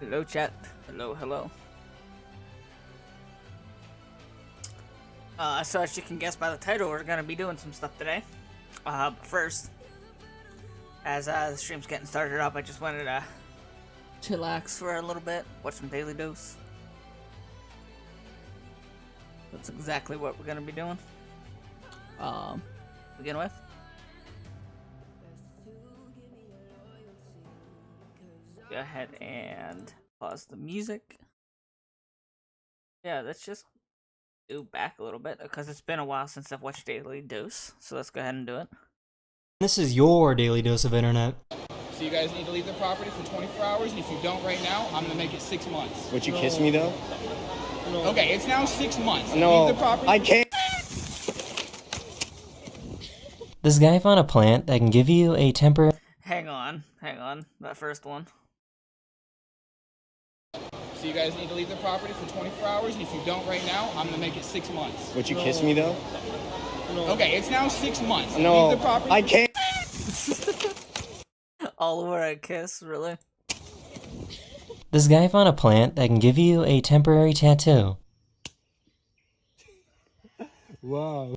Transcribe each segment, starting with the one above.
Hello, chat. Hello, hello. So as you can guess by the title, we're gonna be doing some stuff today. But first, as the stream's getting started up, I just wanted to chillax for a little bit, watch some Daily Dose. That's exactly what we're gonna be doing. Begin with. Go ahead and pause the music. Yeah, let's just do back a little bit because it's been a while since I've watched Daily Dose. So let's go ahead and do it. This is your daily dose of internet. So you guys need to leave the property for 24 hours, and if you don't right now, I'm gonna make it 6 months. Would you kiss me though? No. Okay, it's now 6 months. No, leave the property. I can't. This guy found a plant that can give you a temporary... Hang on, that first one. So you guys need to leave the property for 24 hours, and if you don't right now, I'm gonna make it 6 months. Would you kiss me though? No. Okay, it's now 6 months. No, leave the property. I can't. All over a kiss, really? This guy found a plant that can give you a temporary tattoo. Wow.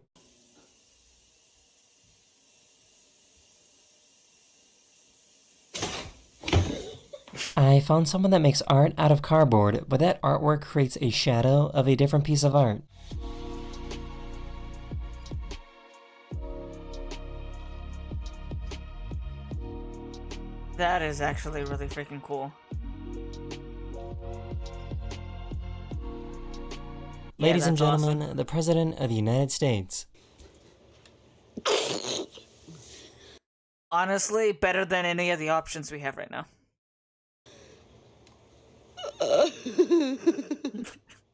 I found someone that makes art out of cardboard, but that artwork creates a shadow of a different piece of art. That is actually really freaking cool. Ladies and that's gentlemen, awesome. the President of the United States. Honestly, better than any of the options we have right now.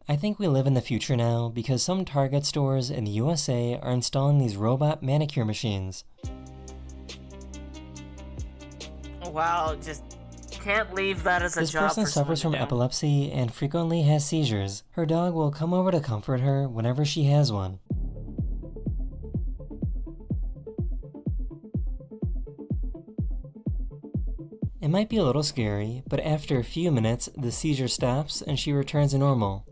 I think we live in the future now because some Target stores in the USA are installing these robot manicure machines. Wow, just can't leave that as a This job person for suffers from someone to do. epilepsy and frequently has seizures. Her dog will come over to comfort her whenever she has one. It might be a little scary, but after a few minutes, the seizure stops and she returns to normal.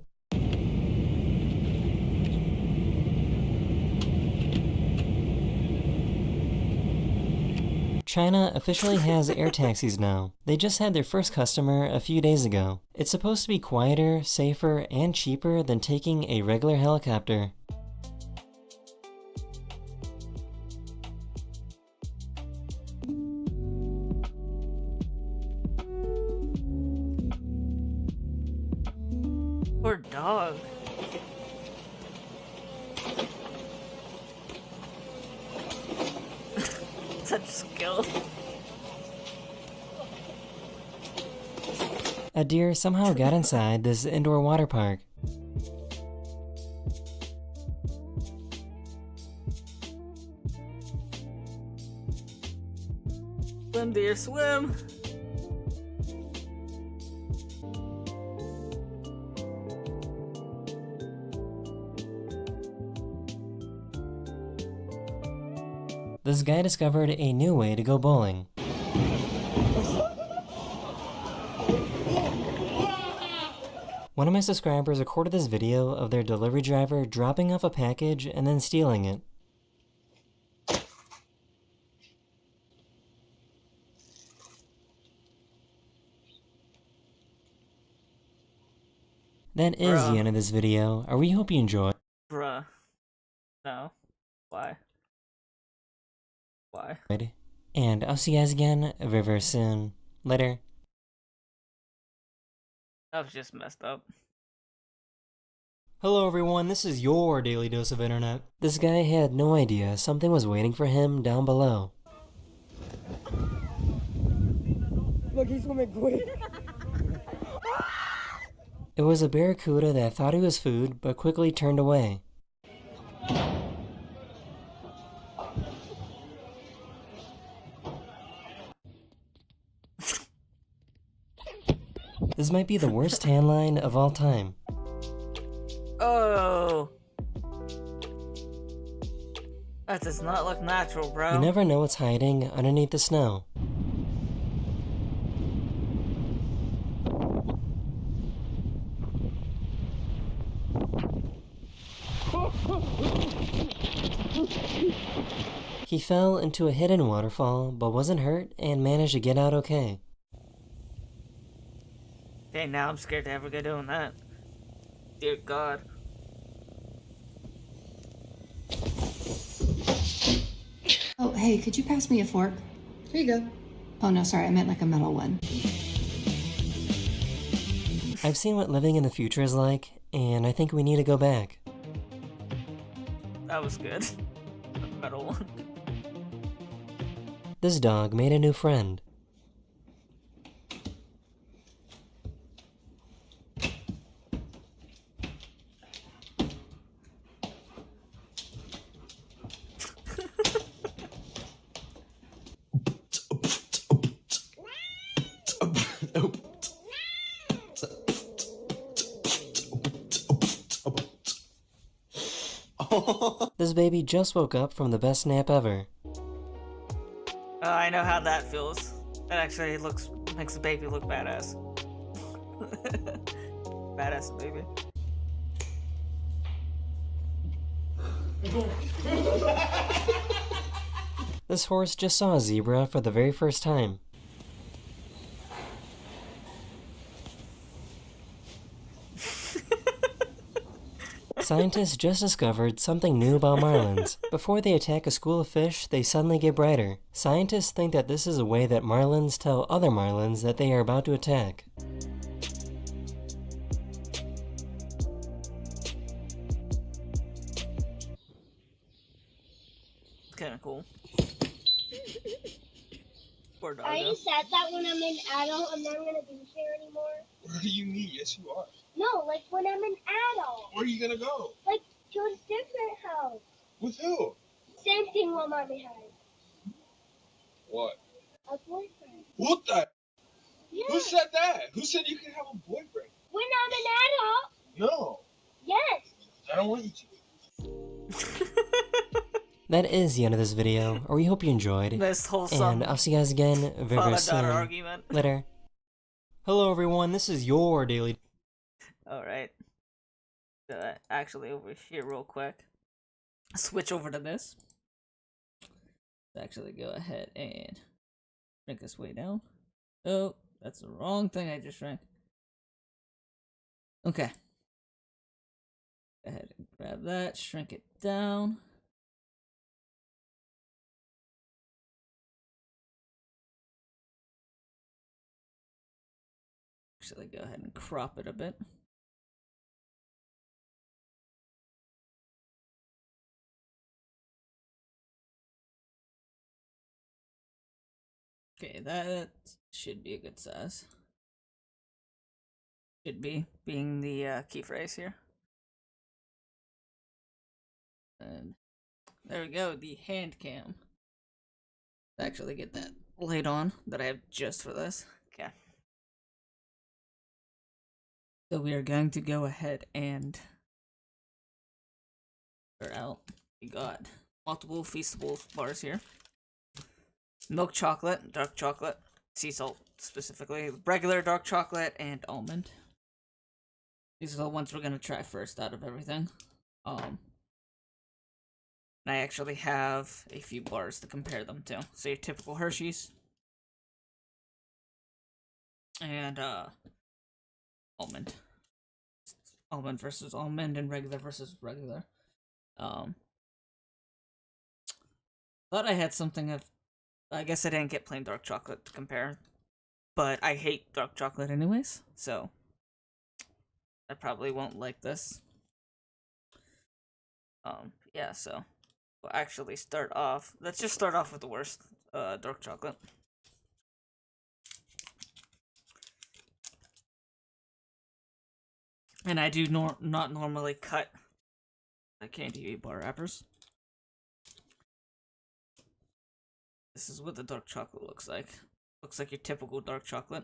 China officially has air taxis now. They just had their first customer a few days ago. It's supposed to be quieter, safer, and cheaper than taking a regular helicopter. Poor dog. Such skill. A deer somehow got inside this indoor water park. Swim, dear, swim. This guy discovered a new way to go bowling. One of my subscribers recorded this video of their delivery driver dropping off a package and then stealing it. That is Bruh. the end of this video. I really hope you enjoyed. Bruh. No. Why? Why? And I'll see you guys again very, very soon. Later. That was just messed up. Hello everyone, this is your daily dose of internet. This guy had no idea something was waiting for him down below. Look, he's swimming quick. It was a barracuda that thought he was food, but quickly turned away. This might be the worst tan line of all time. Oh. That does not look natural, bro. You never know what's hiding underneath the snow. He fell into a hidden waterfall, but wasn't hurt and managed to get out okay. Okay, now I'm scared to ever go doing that. Dear God. Oh, hey, could you pass me a fork? Here you go. Oh, no, sorry, I meant like a metal one. I've seen what living in the future is like, and I think we need to go back. That was good. The metal one. This dog made a new friend. This baby just woke up from the best nap ever. I know how that feels. That actually makes the baby look badass. Badass baby. This horse just saw a zebra for the very first time. Scientists just discovered something new about marlins. Before they attack a school of fish, they suddenly get brighter. Scientists think that this is a way that marlins tell other marlins that they are about to attack. Kinda cool. Poor Are doggo. you sad that when I'm an adult I'm not gonna be here anymore? What do you mean? Yes, you are. No, like when I'm an adult. Where are you gonna go? Like to a different house. With who? Same thing what mommy has. What? A boyfriend. What the? Yeah. Who said that? Who said you can have a boyfriend? When I'm an adult. No, Yes. I don't want you to. That is the end of this video, or we hope you enjoyed. This wholesome And I'll see you guys again very, very soon. father-daughter argument. Later. Hello everyone, this is your daily... Alright. Actually, over here real quick. Switch over to this. Actually, go ahead and shrink this way down. Oh, that's the wrong thing I just shrank. Okay. Go ahead and grab that, shrink it down. Actually, go ahead and crop it a bit. Okay, that should be a good size. Should be, being the key phrase here. And there we go, the hand cam. Actually get that light on that I have just for this. Okay. So we are going to go ahead and start out. We got multiple Feastable bars here. Milk chocolate, dark chocolate, sea salt specifically, regular dark chocolate, and almond. These are the ones we're gonna try first out of everything. I actually have a few bars to compare them to. So your typical Hershey's and almond. Almond versus almond and regular versus regular. Thought I had something of, I guess I didn't get plain dark chocolate to compare, but I hate dark chocolate anyways, so I probably won't like this. Yeah, so we'll actually start off. Let's just start off with the worst dark chocolate. And I do not normally cut the candy bar wrappers. This is what the dark chocolate looks like. Looks like your typical dark chocolate.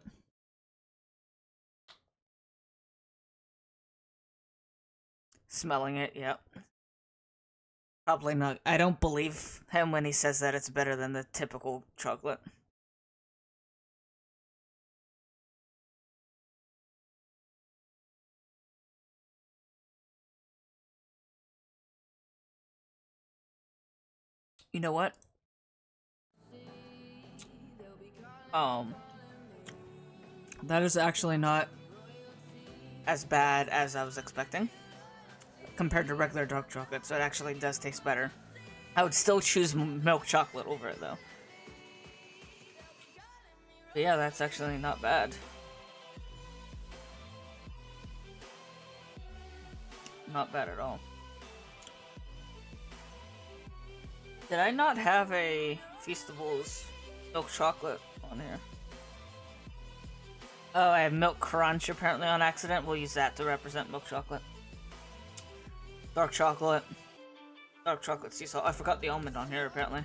Smelling it, yep. Probably not. I don't believe him when he says that it's better than the typical chocolate. You know what? Um, that is actually not as bad as I was expecting compared to regular dark chocolate, so it actually does taste better. I would still choose milk chocolate over it though. But yeah, that's actually not bad. Not bad at all. Did I not have a Feastables milk chocolate on here? Oh, I have milk crunch apparently on accident. We'll use that to represent milk chocolate. Dark chocolate. Dark chocolate sea salt. I forgot the almond on here apparently.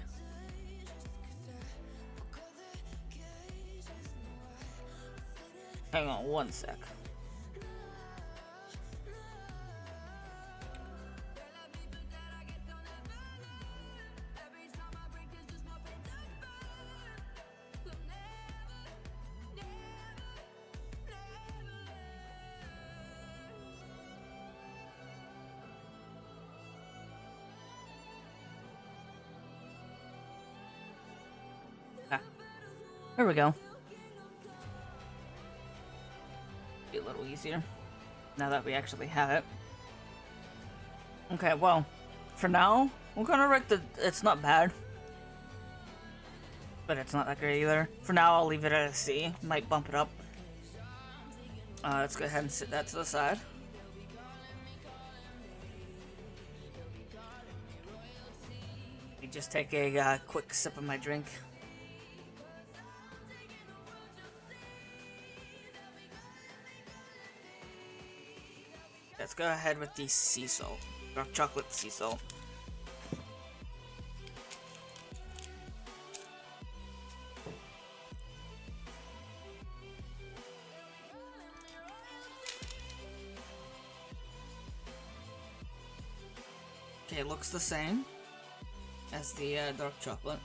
Hang on one sec. There we go. Be a little easier now that we actually have it. Okay, well, for now, we're gonna rate the. It's not bad, but it's not that great either. For now, I'll leave it at a C. Might bump it up. Let's go ahead and sit that to the side. Let me just take a quick sip of my drink. Let's go ahead with the sea salt. Dark chocolate sea salt. Okay, it looks the same as the dark chocolate.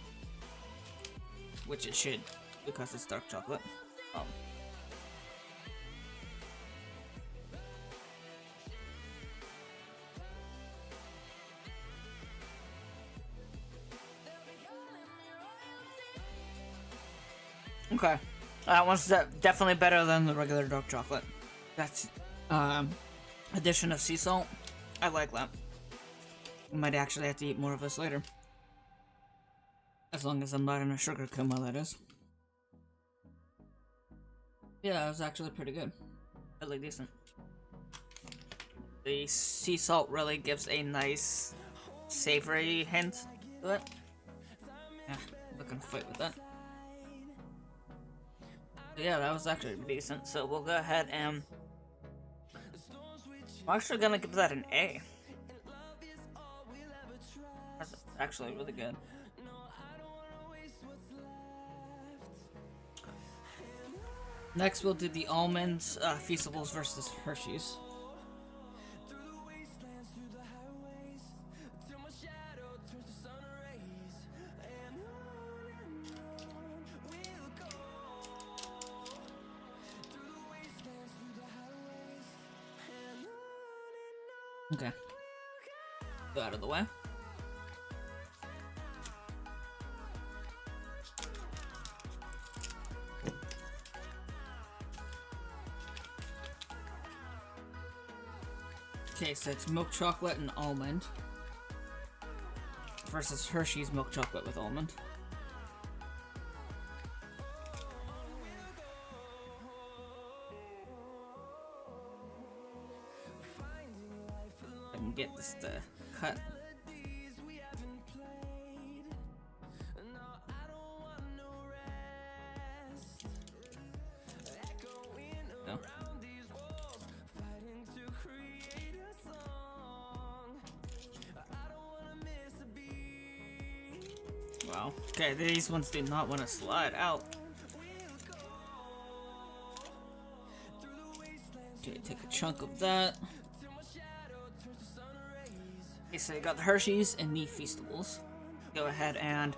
Which it should, because it's dark chocolate. Okay, that one's definitely better than the regular dark chocolate. That's addition of sea salt. I like that. I might actually have to eat more of this later, as long as I'm not in a sugar coma. That is. Yeah, that was actually pretty good. Really decent. The sea salt really gives a nice savory hint to it. Yeah, not gonna fight with that. Yeah, that was actually decent, so we'll go ahead and... I'm actually gonna give that an A. That's actually really good. Next, we'll do the almonds, Feastables versus Hershey's. Okay. Go out of the way. Okay, so it's milk chocolate and almond versus Hershey's milk chocolate with almond. I can get this to cut. No. Wow. Okay, these ones do not want to slide out. Okay, take a chunk of that. Okay, so you got the Hershey's and the Feastables. Go ahead and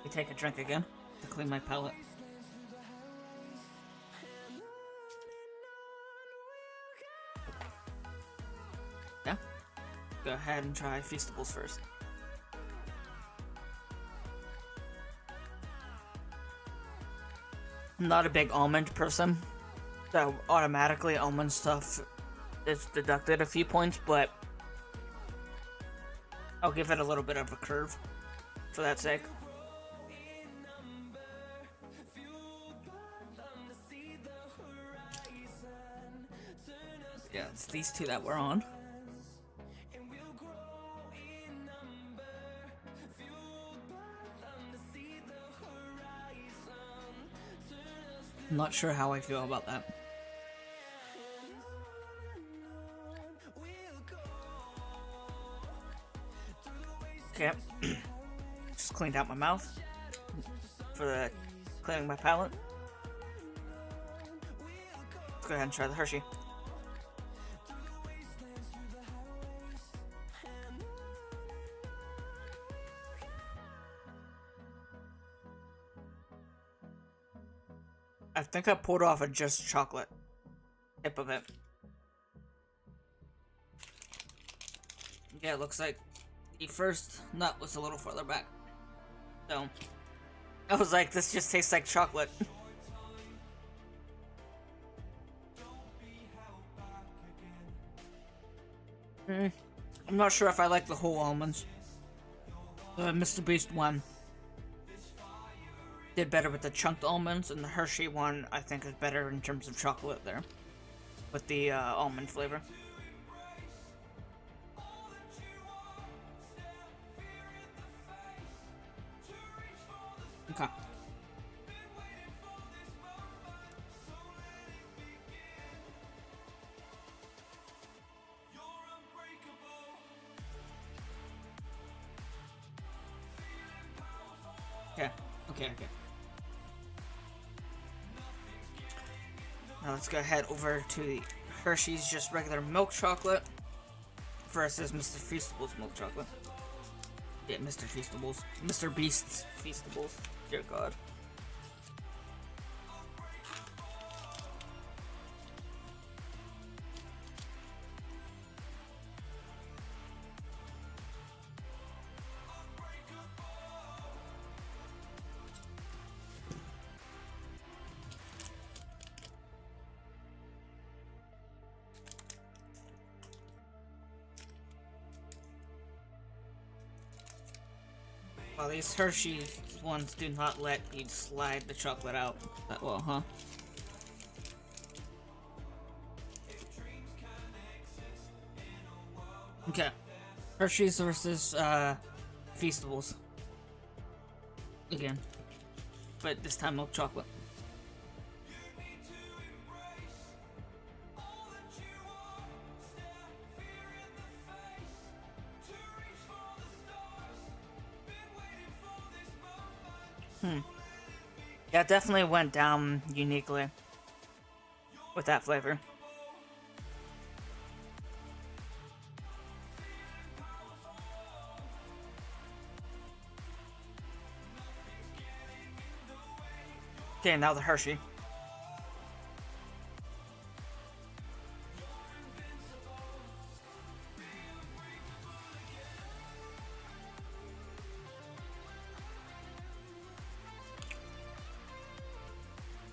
take a drink again to clean my palate. Yeah. Go ahead and try Feastables first. I'm not a big almond person, so automatically almond stuff is deducted a few points, but I'll give it a little bit of a curve for that sake. Yeah, it's these two that we're on. I'm not sure how I feel about that. Okay. Just cleaned out my mouth for the cleaning my palate. Let's go ahead and try the Hershey. I think I pulled off a just chocolate tip of it. Yeah, it looks like the first nut was a little further back. So, I was like, this just tastes like chocolate. I'm not sure if I like the whole almonds. The Mr. Beast one did better with the chunked almonds, and the Hershey one I think is better in terms of chocolate there, with the almond flavor. Okay. Okay. Now let's go ahead over to the Hershey's just regular milk chocolate versus Mr. Feastables milk chocolate. Yeah, Mr. Feastables. Mr. Beast's Feastables. Dear God. Well, these Hershey's ones do not let you slide the chocolate out that well, huh? Okay. Hershey's versus, Feastables. Again. But this time milk chocolate. Yeah, it definitely went down uniquely with that flavor. Okay, now the Hershey.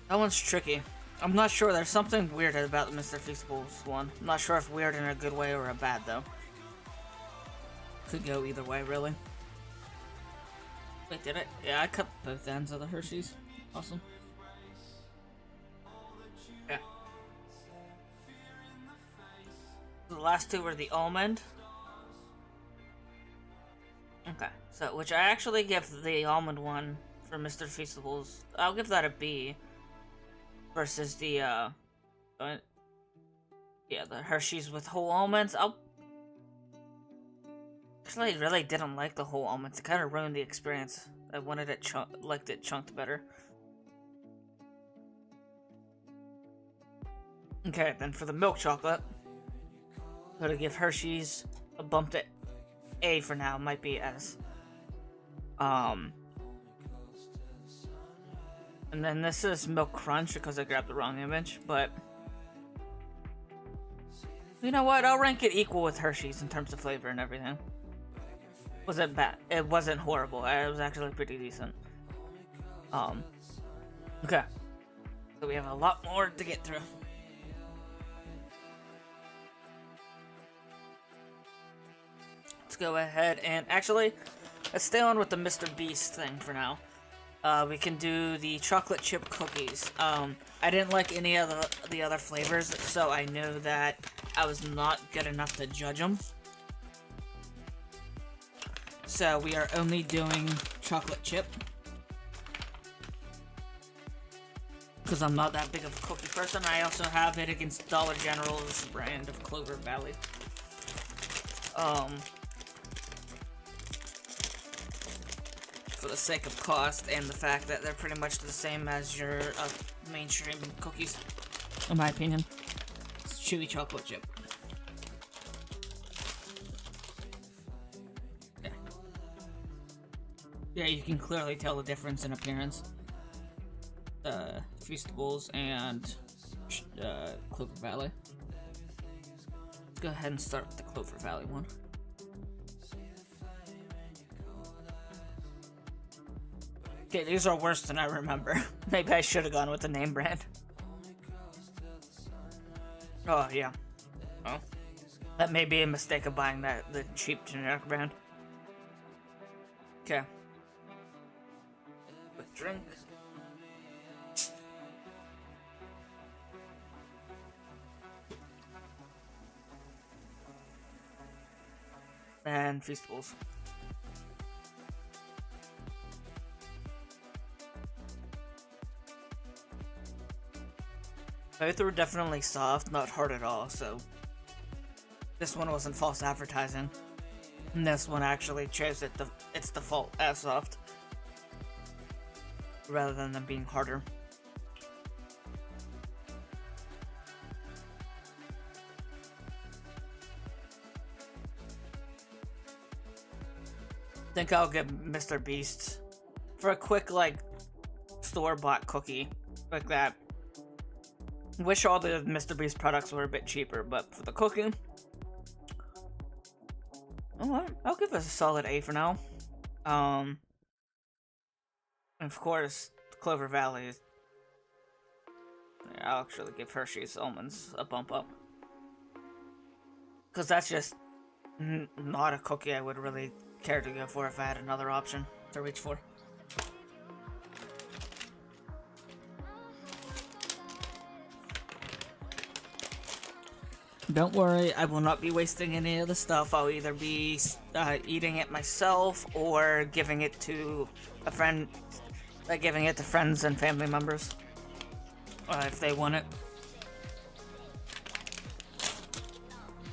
That one's tricky. I'm not sure. There's something weird about the Mr. Feastables one. I'm not sure if weird in a good way or a bad, though. Could go either way, really. Wait, did it? Yeah, I cut both ends of the Hershey's. Awesome. Yeah. The last two were the almond. Okay, so, which I actually give the almond one for Mr. Feastables. I'll give that a B. Versus the, yeah, the Hershey's with whole almonds. Actually, I really didn't like the whole almonds. It kind of ruined the experience. I wanted it liked it chunked better. Okay, then for the milk chocolate, I'm gonna give Hershey's a bump to A for now. Might be S. And then this is Milk Crunch because I grabbed the wrong image, but you know what? I'll rank it equal with Hershey's in terms of flavor and everything. Wasn't bad. It wasn't horrible. It was actually pretty decent. Okay. So we have a lot more to get through. Let's go ahead and actually, let's stay on with the Mr. Beast thing for now. We can do the chocolate chip cookies. I didn't like any of the other flavors, so I know that I was not good enough to judge them. So we are only doing chocolate chip. Because I'm not that big of a cookie person. I also have it against Dollar General's brand of Clover Valley. For the sake of cost and the fact that they're pretty much the same as your mainstream cookies, in my opinion. It's chewy chocolate chip. Yeah. Yeah, you can clearly tell the difference in appearance. Feastables and Clover Valley. Let's go ahead and start with the Clover Valley one. Okay, these are worse than I remember. Maybe I should have gone with the name brand. Oh, yeah. Oh. That may be a mistake of buying the cheap generic brand. Okay. Quick drink. And Feastables. Both were definitely soft, not hard at all, so this one wasn't false advertising. And this one actually chose its default as soft, rather than them being harder. I think I'll get Mr. Beast for a quick, like, store-bought cookie like that. Wish all the Mr. Beast products were a bit cheaper, but for the cooking, I'll give this a solid A for now. And of course, Clover Valley. I'll actually give Hershey's Almonds a bump up, because that's just not a cookie I would really care to go for if I had another option to reach for. Don't worry, I will not be wasting any of the stuff. I'll either be eating it myself or giving it to a friend, giving it to friends and family members if they want it.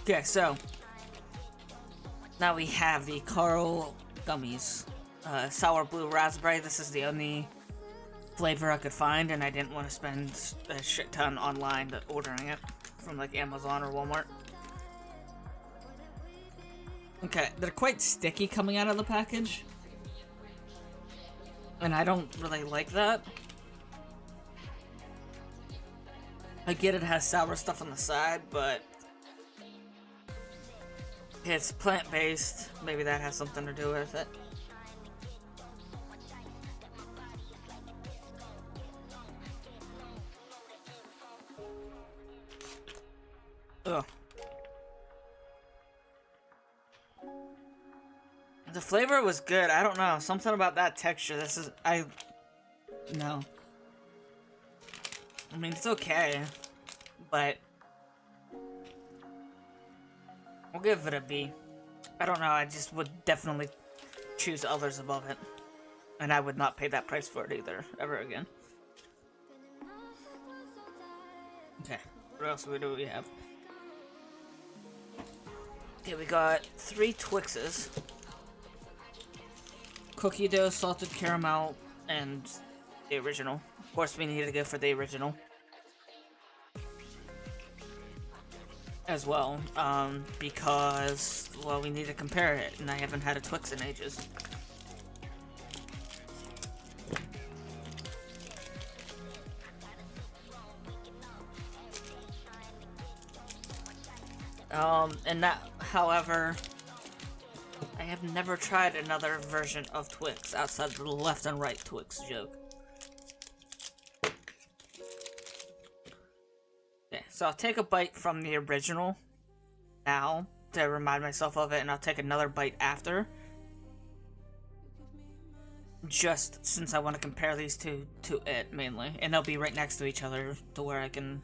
Okay, so now we have the Carl gummies, sour blue raspberry. This is the only flavor I could find, and I didn't want to spend a shit ton online ordering it from like Amazon or Walmart. Okay, they're quite sticky coming out of the package, and I don't really like that. I get it has sour stuff on the side, but it's plant-based. Maybe that has something to do with it. Ugh. The flavor was good. I don't know. Something about that texture. No. I mean, it's okay, but I'll give it a B. I don't know. I just would definitely choose others above it, and I would not pay that price for it either, ever again. Okay. What else do we have? Okay, we got 3 Twixes. Cookie dough, salted caramel, and the original. Of course, we need to go for the original as well, because, well, we need to compare it, and I haven't had a Twix in ages. And that, however, I have never tried another version of Twix outside of the left and right Twix joke. So I'll take a bite from the original now to remind myself of it, and I'll take another bite after. Just since I want to compare these two to it mainly, and they'll be right next to each other to where I can,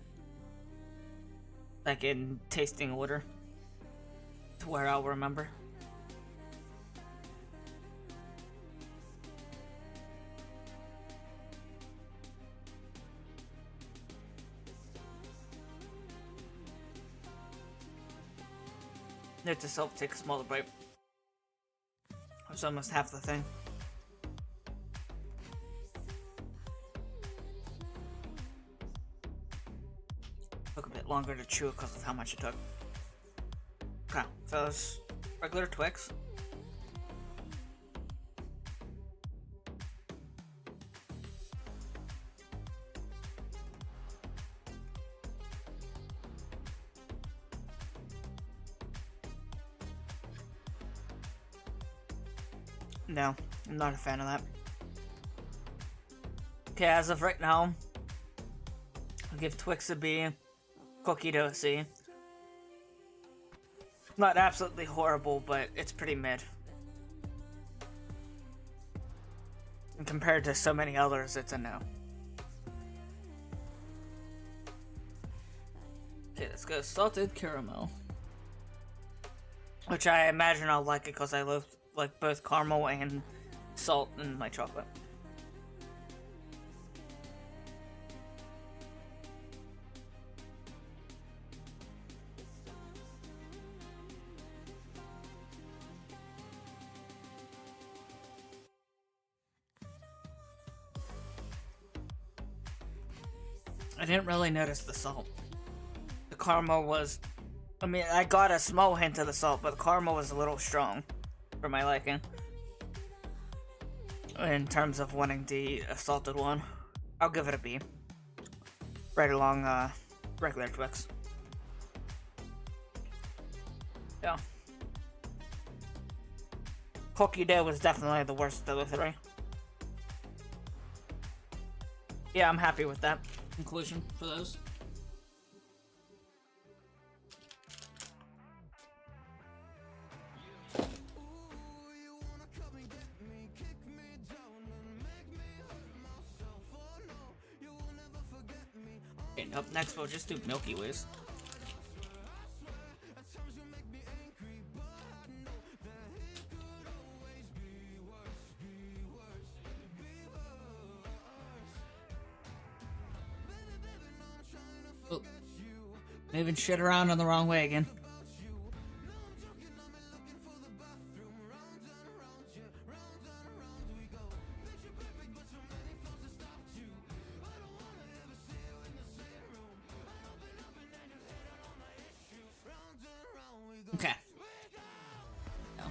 like in tasting order, to where I'll remember. Note to self, take a smaller bite. It's almost half the thing. Took a bit longer to chew because of how much it took. Okay, so it's regular Twix. No, I'm not a fan of that. Okay, as of right now, I'll give Twix a B, Cookie Dough a C. Not absolutely horrible, but it's pretty mid. And compared to so many others, it's a no. Okay, let's go salted caramel. Which I imagine I'll like it because I love like both caramel and salt in my chocolate. I didn't really notice the salt. The caramel was, I mean, I got a small hint of the salt, but the caramel was a little strong for my liking. In terms of wanting the salted one, I'll give it a B. Right along regular Twix. Yeah. Cookie Dough was definitely the worst of the three. Yeah, I'm happy with that conclusion for those. And up next, we'll just do Milky Ways. Oh, moving shit around on the wrong way again. Okay. No.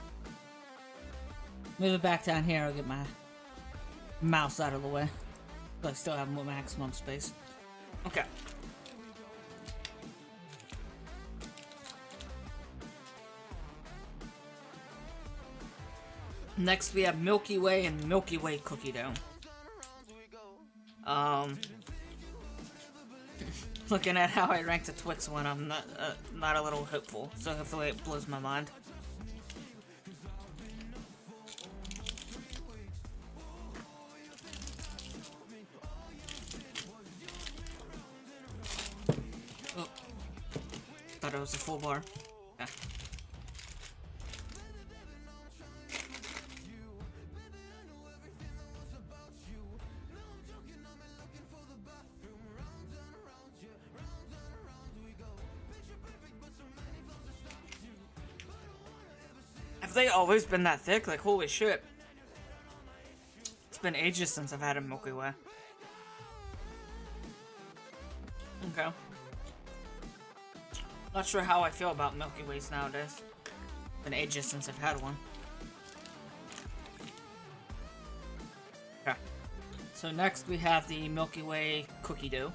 Move it back down here. I'll get my mouse out of the way. But I still have more maximum space. Okay. Next we have Milky Way and Milky Way cookie dough. Looking at how I ranked the Twix one, I'm not a little hopeful. So hopefully it blows my mind. Oh, thought it was a full bar. Yeah. Have they always been that thick? Like, holy shit. It's been ages since I've had a Milky Way. Okay. Not sure how I feel about Milky Ways nowadays. Been ages since I've had one. Okay. So next we have the Milky Way cookie dough.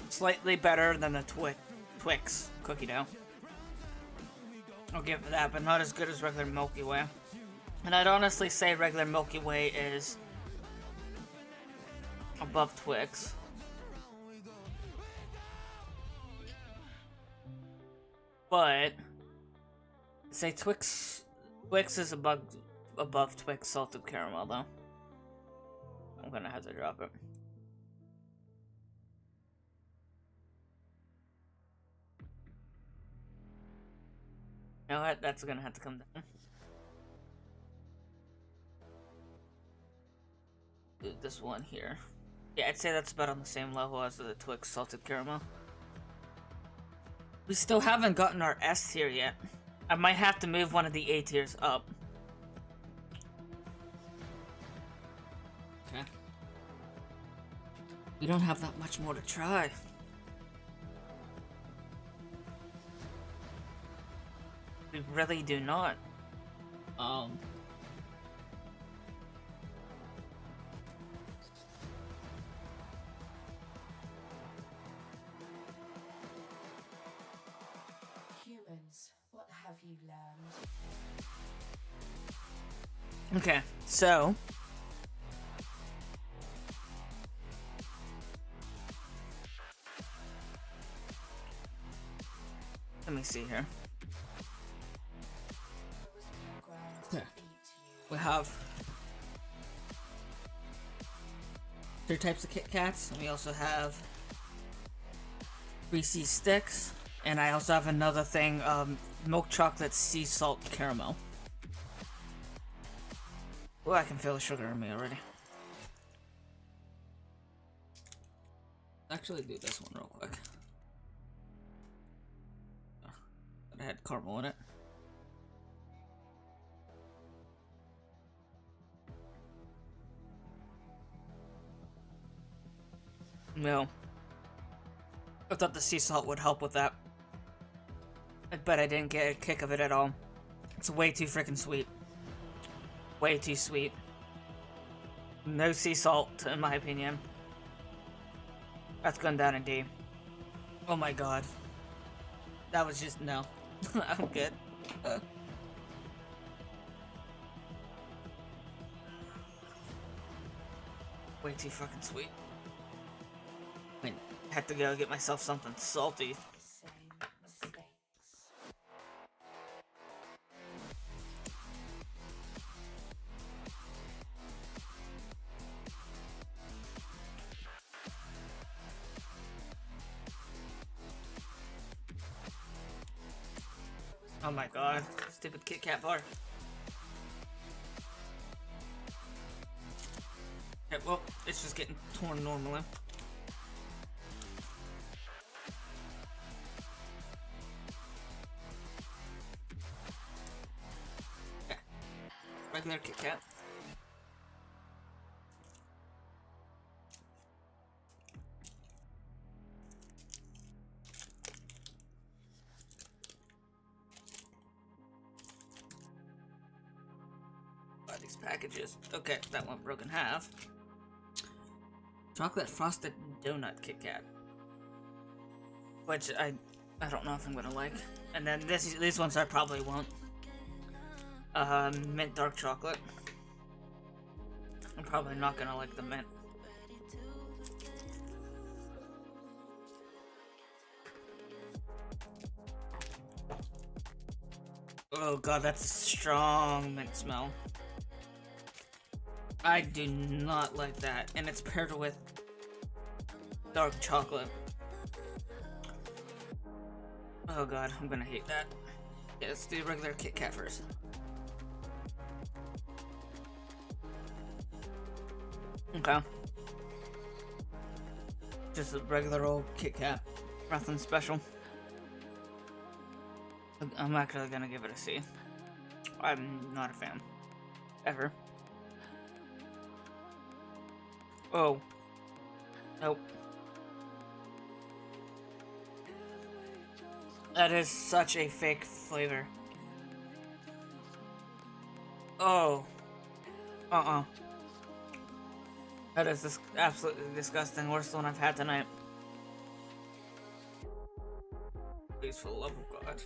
Slightly better than the Twix cookie dough. I'll give it that, but not as good as regular Milky Way. And I'd honestly say regular Milky Way is above Twix. But say Twix is above Twix salted caramel though. I'm gonna have to drop it. You know what? That's gonna have to come down. Dude, this one here. Yeah, I'd say that's about on the same level as the Twix salted caramel. We still haven't gotten our S tier yet. I might have to move one of the A tiers up. Okay. We don't have that much more to try. We really do not. Humans, what have you learned? Okay, so let me see here. Okay. We have 3 types of Kit Kats, and we also have Reese's Sticks, and I also have another thing, milk chocolate sea salt caramel. Oh, I can feel the sugar in me already. Actually, do this one real quick. Oh, it had caramel in it. No. I thought the sea salt would help with that. But I didn't get a kick of it at all. It's way too freaking sweet. Way too sweet. No sea salt, in my opinion. That's gone down a D. Oh my god. That was just, no. I'm good. Way too fucking sweet. I had to go get myself something salty. Same mistakes. Oh my god. Stupid Kit Kat bar. Okay, well, it's just getting torn normally. Okay. Regular Kit Kat. Buy these packages. Okay, that one broke in half. Chocolate frosted donut Kit Kat, which I don't know if I'm gonna like. And then these ones I probably won't. Mint dark chocolate. I'm probably not gonna like the mint. Oh god, that's a strong mint smell. I do not like that, and it's paired with dark chocolate. Oh god, I'm gonna hate that. Yeah, let's do regular Kit Kat first. Okay. Just a regular old Kit Kat. Nothing special. I'm actually gonna give it a C. I'm not a fan. Ever. Oh. Nope. That is such a fake flavor. Oh. That is absolutely disgusting. Worst one I've had tonight. Please, for the love of God.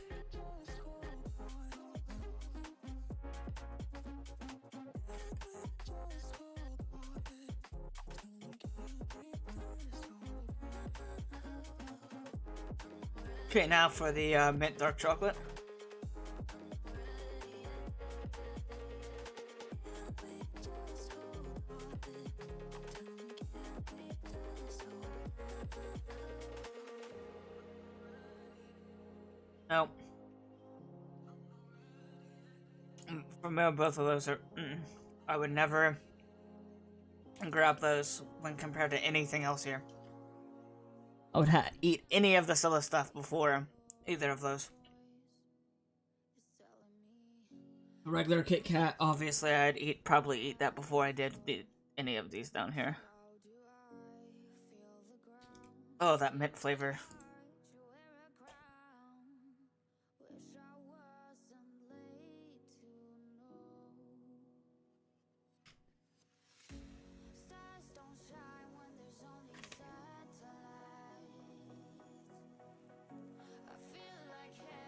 Okay, now for the mint dark chocolate. Nope. For me, both of those are. I would never grab those when compared to anything else here. I would eat any of this other stuff before either of those. A regular Kit Kat, obviously, I'd probably eat that before I did any of these down here. Oh, that mint flavor.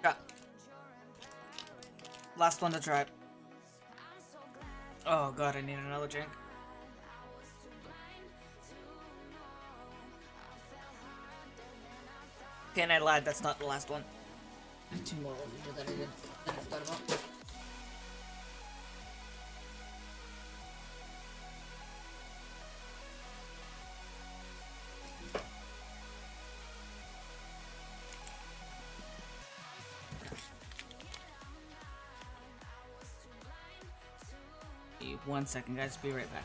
Yeah. Last one to try. Oh god, I need another drink. Okay, and I lied, that's not the last one. I have two more over here that I thought about. One second, guys. Be right back.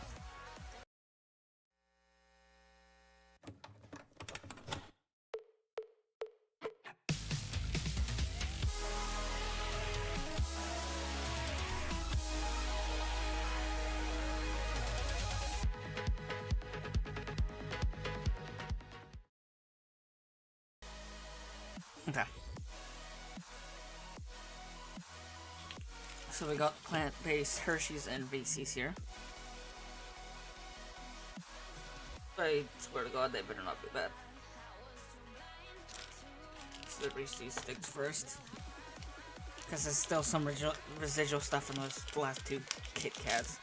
Okay. So we got plant-based Hershey's and Reese's here. I swear to God, they better not be bad. So the Reese's sticks first. Because there's still some residual stuff in those last two Kit Kats.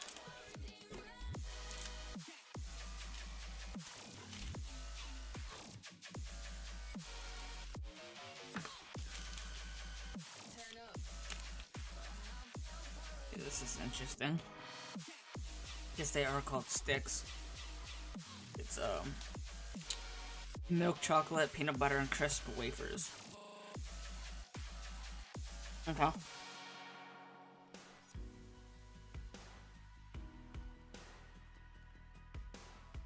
This is interesting. Guess they are called sticks. It's milk chocolate, peanut butter, and crisp wafers. Okay.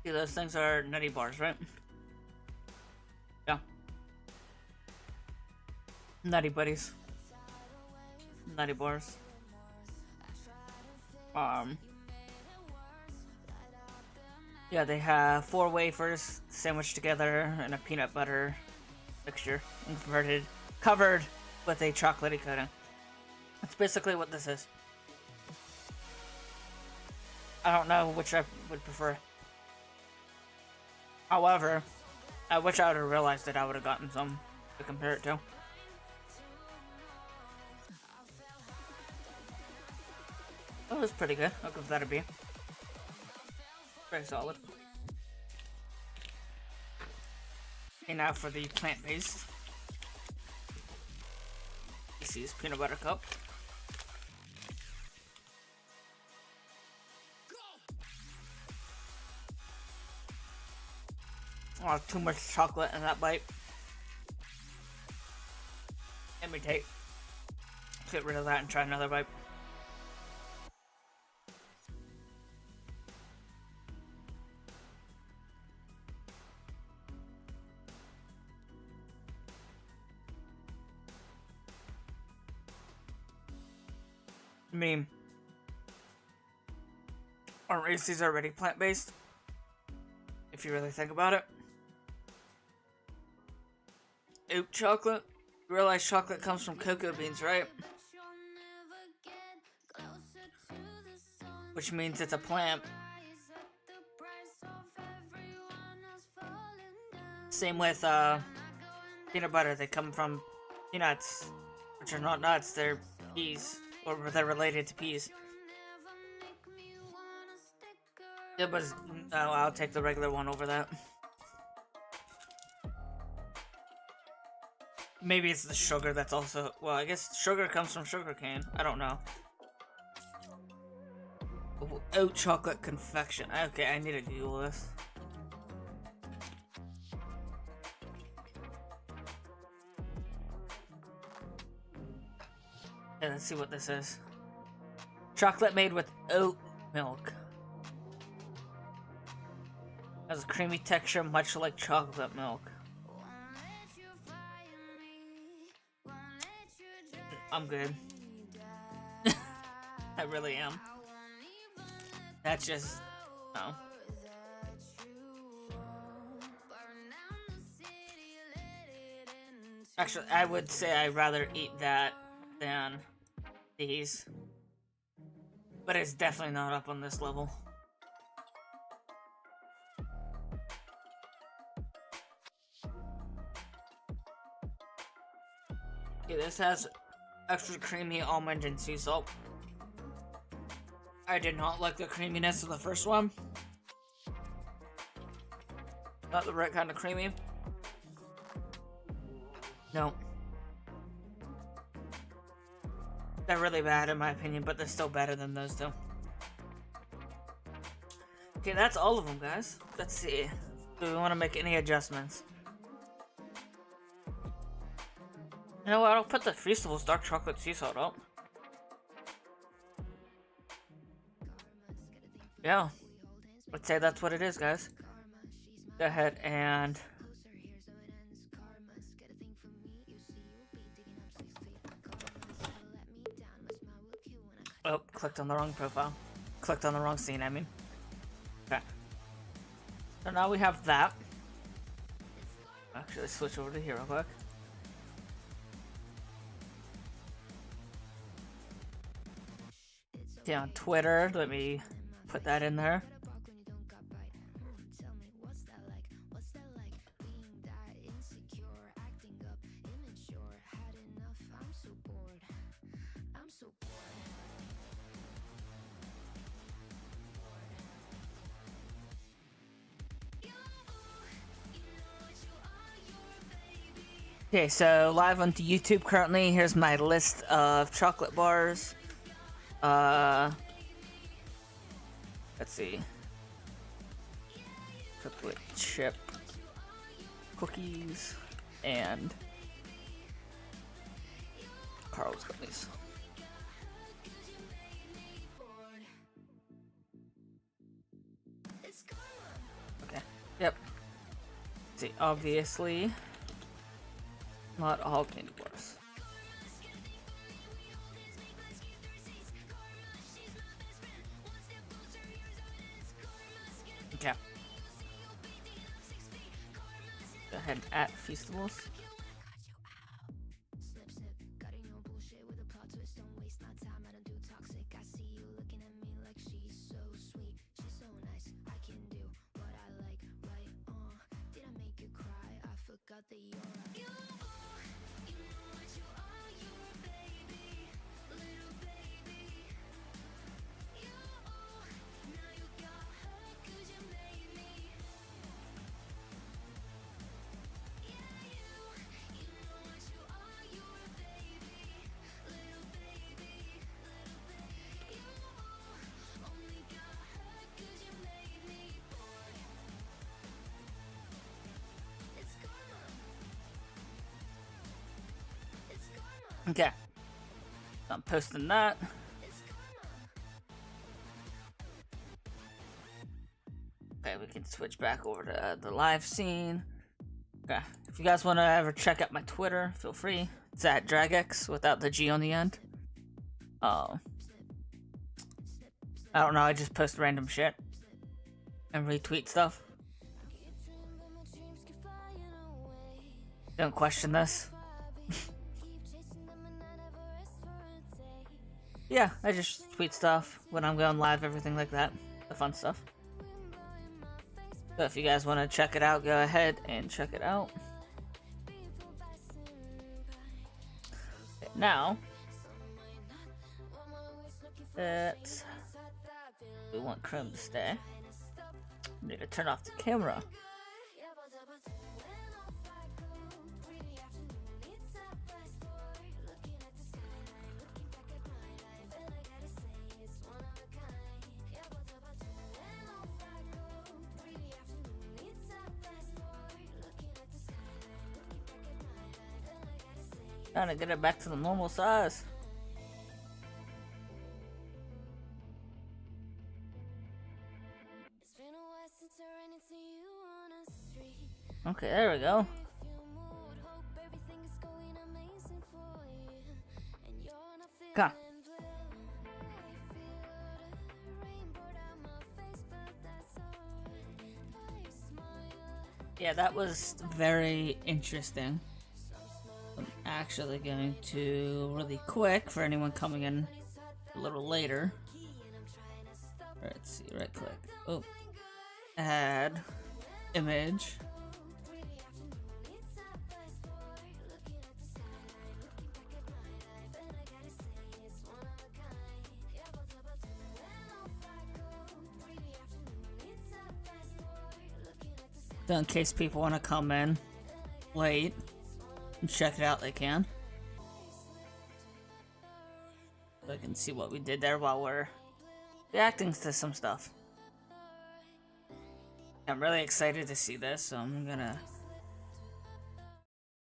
See, those things are nutty bars, right? Yeah. Nutty buddies. Nutty bars. Yeah, they have 4 wafers sandwiched together in a peanut butter mixture and covered with a chocolatey coating. That's basically what this is. I don't know which I would prefer. However, I wish I would have realized that I would have gotten some to compare it to. That was pretty good. I'll give that a B. Very solid. Okay, now for the plant-based. This is peanut butter cup. Oh, too much chocolate in that bite. Let me get rid of that and try another bite. I mean, aren't Reese's already plant-based? If you really think about it. Oat chocolate? You realize chocolate comes from cocoa beans, right? Which means it's a plant. Same with peanut butter. They come from peanuts, which are not nuts, they're peas. Or they're related to peas. Yeah, but I'll take the regular one over that. Maybe it's the sugar that's also... Well, I guess sugar comes from sugar cane. I don't know. Oat chocolate confection. Okay, I need to Google this. Okay, let's see what this is. Chocolate made with oat milk. Has a creamy texture much like chocolate milk. I'm good. I really am. That's just... no. Actually, I would say I'd rather eat that than these. But it's definitely not up on this level. Okay, this has extra creamy almond and sea salt. I did not like the creaminess of the first one. Not the right kind of creamy. No. They're really bad in my opinion, but they're still better than those two. Okay, that's all of them, guys. Let's see. Do we want to make any adjustments? You know what? I'll put the Feastables dark chocolate sea salt up. Yeah. Let's say that's what it is, guys. Go ahead and... Oh, clicked on the wrong profile. Clicked on the wrong scene, I mean. Okay. So now we have that. Actually, let's switch over to here real quick. Okay, on Twitter, let me put that in there. Okay, so live on YouTube currently, here's my list of chocolate bars. Let's see. Chocolate chip cookies and Carl's gummies. Okay, yep. Let's see, obviously, not all candy bars. Okay. Go ahead and add Feastables. Okay. I'm posting that. Okay, we can switch back over to the live scene. Okay. If you guys want to ever check out my Twitter, feel free. It's at DragX without the G on the end. I don't know, I just post random shit and retweet stuff. Don't question this. Yeah, I just tweet stuff when I'm going live, everything like that. The fun stuff. So if you guys want to check it out, go ahead and check it out. Okay, now, we want Chrome to stay. We need to turn off the camera. Trying to get it back to the normal size. Okay, there we go. Come. Yeah, that was very interesting. I'm actually going to, really quick, for anyone coming in a little later. Let's see, right click. Oh. Add image. So in case people want to come in late and check it out, they can. So I can see what we did there while we're reacting to some stuff. I'm really excited to see this, so I'm gonna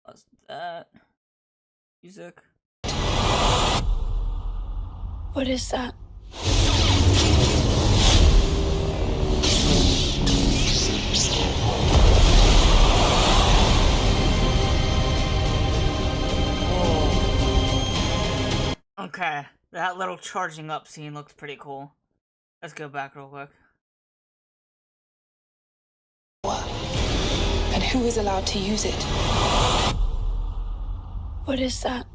pause that. Music. What is that? Okay, that little charging up scene looks pretty cool. Let's go back real quick. And who is allowed to use it? What is that?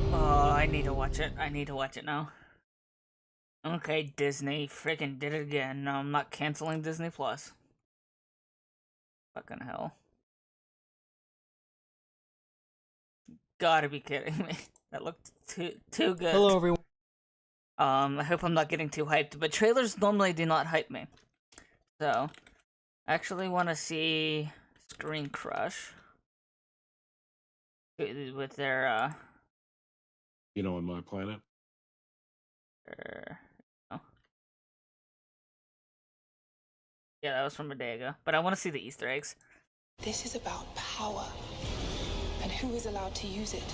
Oh, I need to watch it. I need to watch it now. Okay, Disney freaking did it again. No, I'm not canceling Disney Plus. Fucking hell. Gotta be kidding me. That looked too good. Hello, everyone. I hope I'm not getting too hyped, but trailers normally do not hype me. So, I actually want to see Screen Crush with their You know, on my planet. oh. Yeah, that was from a day ago. But I want to see the Easter eggs. This is about power. And who is allowed to use it?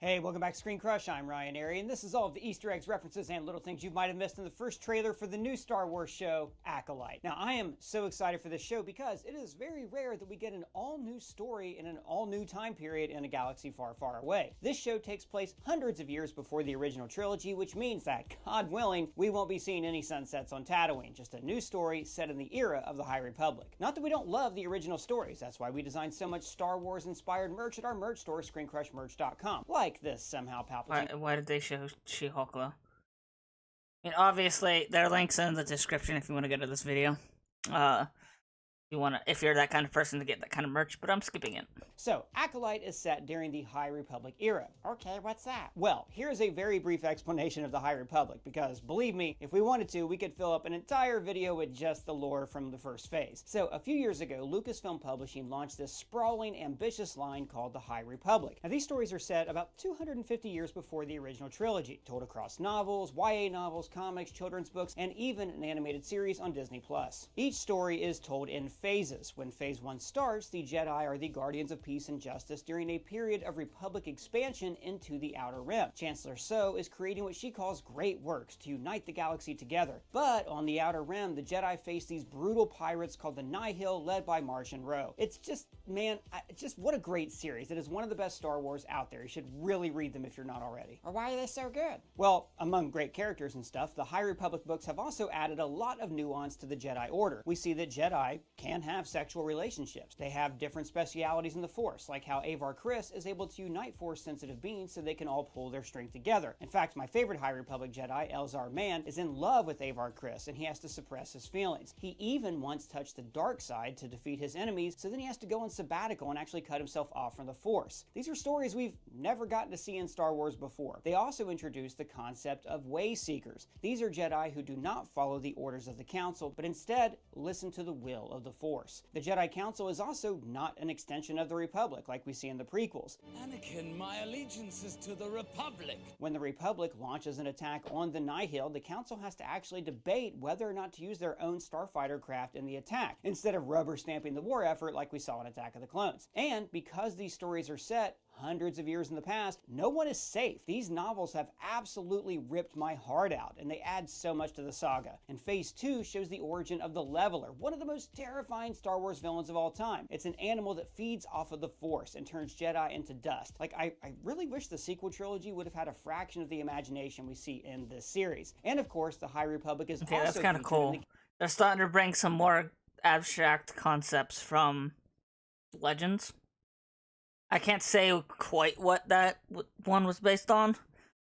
Hey, welcome back to Screen Crush. I'm Ryan Airy, and this is all of the Easter eggs, references, and little things you might have missed in the first trailer for the new Star Wars show, Acolyte. Now, I am so excited for this show because it is very rare that we get an all-new story in an all-new time period in a galaxy far, far away. This show takes place hundreds of years before the original trilogy, which means that, God willing, we won't be seeing any sunsets on Tatooine, just a new story set in the era of the High Republic. Not that we don't love the original stories, that's why we designed so much Star Wars-inspired merch at our merch store, ScreenCrushMerch.com. Like this somehow Palpatine. Why did they show She-Hulk though? I mean, obviously, there are links in the description if you want to go to this video. If you're that kind of person to get that kind of merch, but I'm skipping it. So, Acolyte is set during the High Republic era. Okay, what's that? Well, here's a very brief explanation of the High Republic, because believe me, if we wanted to, we could fill up an entire video with just the lore from the first phase. So, a few years ago, Lucasfilm Publishing launched this sprawling, ambitious line called the High Republic. Now, these stories are set about 250 years before the original trilogy, told across novels, YA novels, comics, children's books, and even an animated series on Disney+. Each story is told in phases. When Phase 1 starts, the Jedi are the guardians of peace and justice during a period of Republic expansion into the Outer Rim. Chancellor So is creating what she calls great works to unite the galaxy together. But on the Outer Rim, the Jedi face these brutal pirates called the Nihil, led by Martian Rowe. It's just, man, just what a great series. It is one of the best Star Wars out there. You should really read them if you're not already. Or why are they so good? Well, among great characters and stuff, the High Republic books have also added a lot of nuance to the Jedi Order. We see that Jedi can have sexual relationships. They have different specialities in the Force, like how Avar Kriss is able to unite Force-sensitive beings so they can all pull their strength together. In fact, my favorite High Republic Jedi, Elzar Mann, is in love with Avar Kriss, and he has to suppress his feelings. He even once touched the dark side to defeat his enemies, so then he has to go on sabbatical and actually cut himself off from the Force. These are stories we've never gotten to see in Star Wars before. They also introduced the concept of way seekers. These are Jedi who do not follow the orders of the Council, but instead listen to the will of the Force. The Jedi Council is also not an extension of the Republic like we see in the prequels. Anakin, my allegiance is to the Republic. When the Republic launches an attack on the Nihil, the Council has to actually debate whether or not to use their own starfighter craft in the attack, instead of rubber stamping the war effort like we saw in Attack of the Clones. And because these stories are set hundreds of years in the past, no one is safe. These novels have absolutely ripped my heart out, and they add so much to the saga. And Phase 2 shows the origin of the Leveler, one of the most terrifying Star Wars villains of all time. It's an animal that feeds off of the Force and turns Jedi into dust. Like, I really wish the sequel trilogy would have had a fraction of the imagination we see in this series. And of course, the High Republic is Okay, also that's kind of featured cool. in the They're starting to bring some more abstract concepts from Legends. I can't say quite what that one was based on,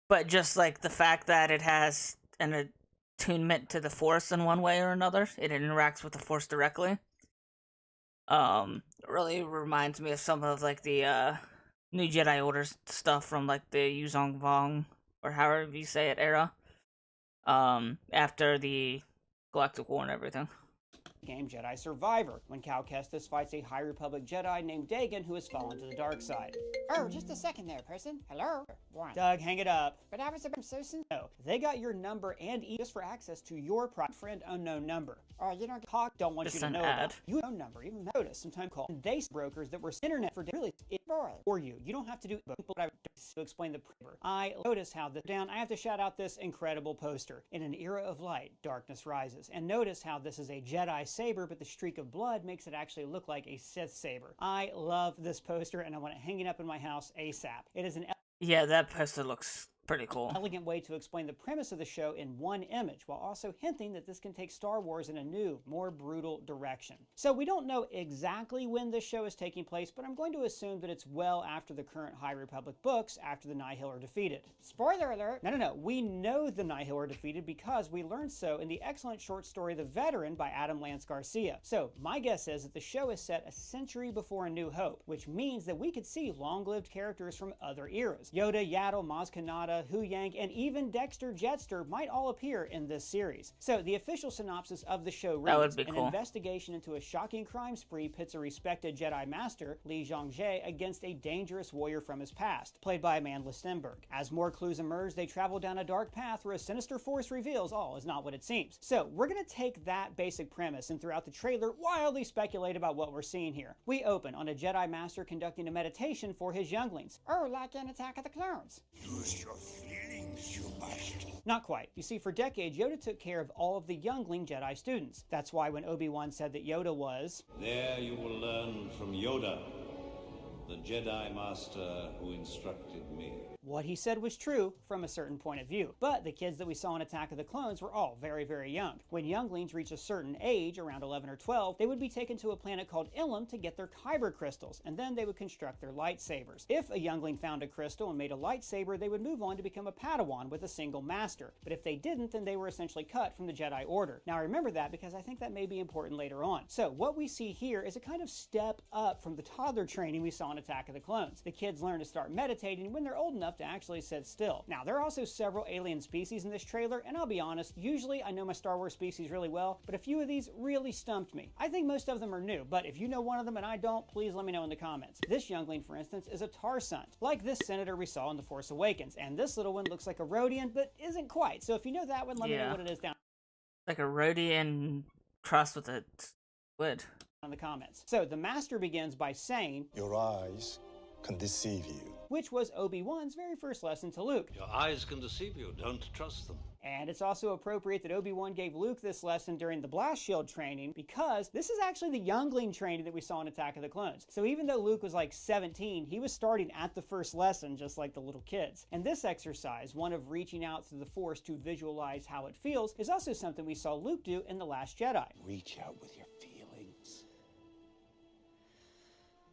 but just like the fact that it has an attunement to the Force in one way or another, it interacts with the Force directly. It really reminds me of some of like the New Jedi Order stuff from like the Yuzong Vong, or however you say it, era. After the Galactic War and everything. game Jedi Survivor, when Cal Kestis fights a High Republic Jedi named Dagan who has fallen to the dark side. Oh, just a second there, person. Hello? One. Doug, hang it up. But I was about so soon. No, they got your number and just for access to your private friend unknown number. Oh, you don't Hawk don't want Just you to an know ad. about. You own number, even notice sometimes called they brokers that were internet for really for you. You don't have to do to explain the paper. I notice how the I have to shout out this incredible poster. In an era of light, darkness rises. And notice how this is a Jedi saber, but the streak of blood makes it actually look like a Sith saber. I love this poster and I want it hanging up in my house ASAP. It is an Yeah, that poster looks pretty cool. elegant way to explain the premise of the show in one image, while also hinting that this can take Star Wars in a new, more brutal direction. So we don't know exactly when this show is taking place, but I'm going to assume that it's well after the current High Republic books, after the Nihil are defeated. Spoiler alert. No. We know the Nihil are defeated because we learned so in the excellent short story The Veteran by Adam Lance Garcia. So my guess is that the show is set a century before A New Hope, which means that we could see long-lived characters from other eras. Yoda, Yaddle, Maz Kanata, Hu Yang, and even Dexter Jetster might all appear in this series. So the official synopsis of the show That would reads, be an cool. investigation into a shocking crime spree pits a respected Jedi Master, Li Zhongjie, against a dangerous warrior from his past, played by Amanda Stenberg. As more clues emerge, they travel down a dark path where a sinister force reveals all is not what it seems. So we're going to take that basic premise and throughout the trailer wildly speculate about what we're seeing here. We open on a Jedi Master conducting a meditation for his younglings. Oh, like in Attack of the Clones. Use your feelings, you must. Not quite. You see, for decades, Yoda took care of all of the youngling Jedi students. That's why when Obi-Wan said that Yoda was... There you will learn from Yoda, the Jedi Master who instructed me. What he said was true from a certain point of view. But the kids that we saw in Attack of the Clones were all very, very young. When younglings reach a certain age, around 11 or 12, they would be taken to a planet called Ilum to get their kyber crystals, and then they would construct their lightsabers. If a youngling found a crystal and made a lightsaber, they would move on to become a Padawan with a single master. But if they didn't, then they were essentially cut from the Jedi Order. Now I remember that because I think that may be important later on. So what we see here is a kind of step up from the toddler training we saw in Attack of the Clones. The kids learn to start meditating when they're old enough to actually sit still. Now, there are also several alien species in this trailer, and I'll be honest, usually I know my Star Wars species really well, but a few of these really stumped me. I think most of them are new, but if you know one of them and I don't, please let me know in the comments. This youngling, for instance, is a Tarsant, like this senator we saw in The Force Awakens, and this little one looks like a Rhodian, but isn't quite. So if you know that one, let me know what it is down Like a Rhodian crossed with a squid. in the comments. So the Master begins by saying, "Your eyes can deceive you," which was Obi-Wan's very first lesson to Luke. Your eyes can deceive you, don't trust them. And it's also appropriate that Obi-Wan gave Luke this lesson during the Blast Shield training because this is actually the youngling training that we saw in Attack of the Clones. So even though Luke was like 17, he was starting at the first lesson just like the little kids. And this exercise, one of reaching out through the Force to visualize how it feels, is also something we saw Luke do in The Last Jedi. reach out with your feelings.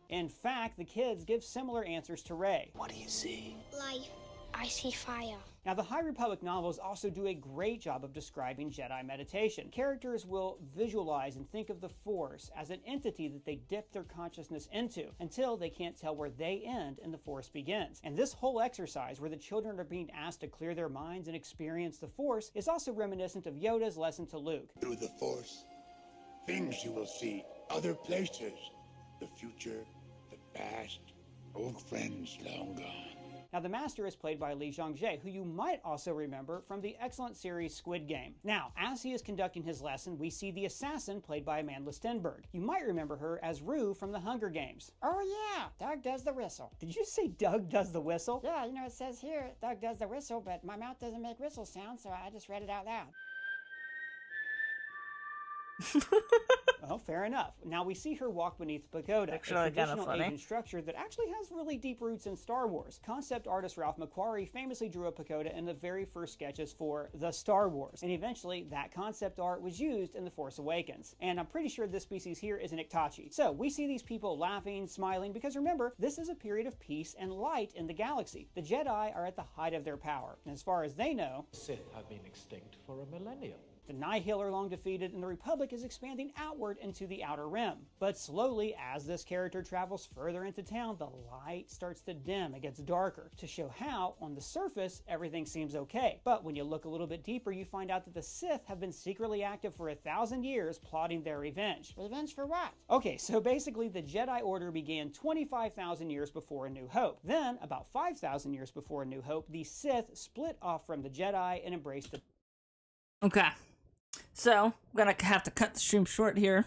In fact, the kids give similar answers to Rey. What do you see? Life. I see fire. Now, the High Republic novels also do a great job of describing Jedi meditation. Characters will visualize and think of the Force as an entity that they dip their consciousness into until they can't tell where they end and the Force begins. And this whole exercise, where the children are being asked to clear their minds and experience the Force, is also reminiscent of Yoda's lesson to Luke. Through the Force, things you will see other places. The future, the past, old friends long gone. Now, the Master is played by Lee Jong-jae, who you might also remember from the excellent series Squid Game. Now, as he is conducting his lesson, we see the assassin played by Amanda Stenberg. You might remember her as Rue from the Hunger Games. Oh yeah, Doug does the whistle. Did you say Doug does the whistle? Yeah, you know, it says here, Doug does the whistle, but my mouth doesn't make whistle sound, so I just read it out loud. Well, fair enough. Now we see her walk beneath the pagoda, Actually, a traditional funny. Asian structure that actually has really deep roots in Star Wars. Concept artist Ralph McQuarrie famously drew a pagoda in the very first sketches for The Star Wars, and eventually that concept art was used in The Force Awakens. And I'm pretty sure this species here is an Iktachi. So we see these people laughing, smiling, because remember, this is a period of peace and light in the galaxy. The Jedi are at the height of their power, and as far as they know, Sith have been extinct for a millennium. the Nihil are long defeated, and the Republic is expanding outward into the Outer Rim. But slowly, as this character travels further into town, the light starts to dim, it gets darker, to show how, on the surface, everything seems okay. But when you look a little bit deeper, you find out that the Sith have been secretly active for 1,000 years, plotting their revenge. Revenge for what? Okay, so basically the Jedi Order began 25,000 years before A New Hope. Then, about 5,000 years before A New Hope, the Sith split off from the Jedi and embraced the... Okay. So, I'm gonna have to cut the stream short here.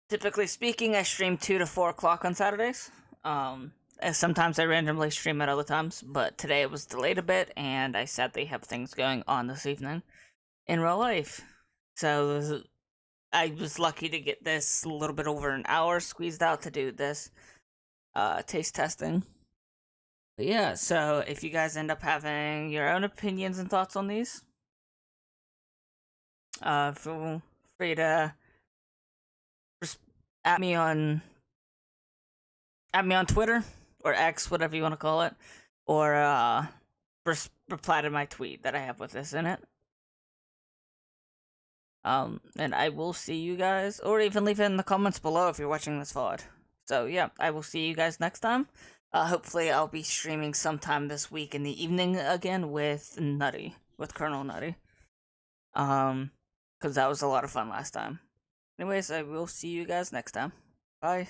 Typically speaking, I stream 2 to 4 o'clock on Saturdays. As sometimes I randomly stream at other times, but today it was delayed a bit, and I sadly have things going on this evening in real life. So, I was lucky to get this a little bit over an hour squeezed out to do this taste testing. But yeah, so if you guys end up having your own opinions and thoughts on these, feel free to at me on Twitter or X, whatever you want to call it, or reply to my tweet that I have with this in it. And I will see you guys, or even leave it in the comments below if you're watching this VOD. So yeah, I will see you guys next time. Hopefully I'll be streaming sometime this week in the evening again with Colonel Nutty. Because that was a lot of fun last time. Anyways, I will see you guys next time. Bye.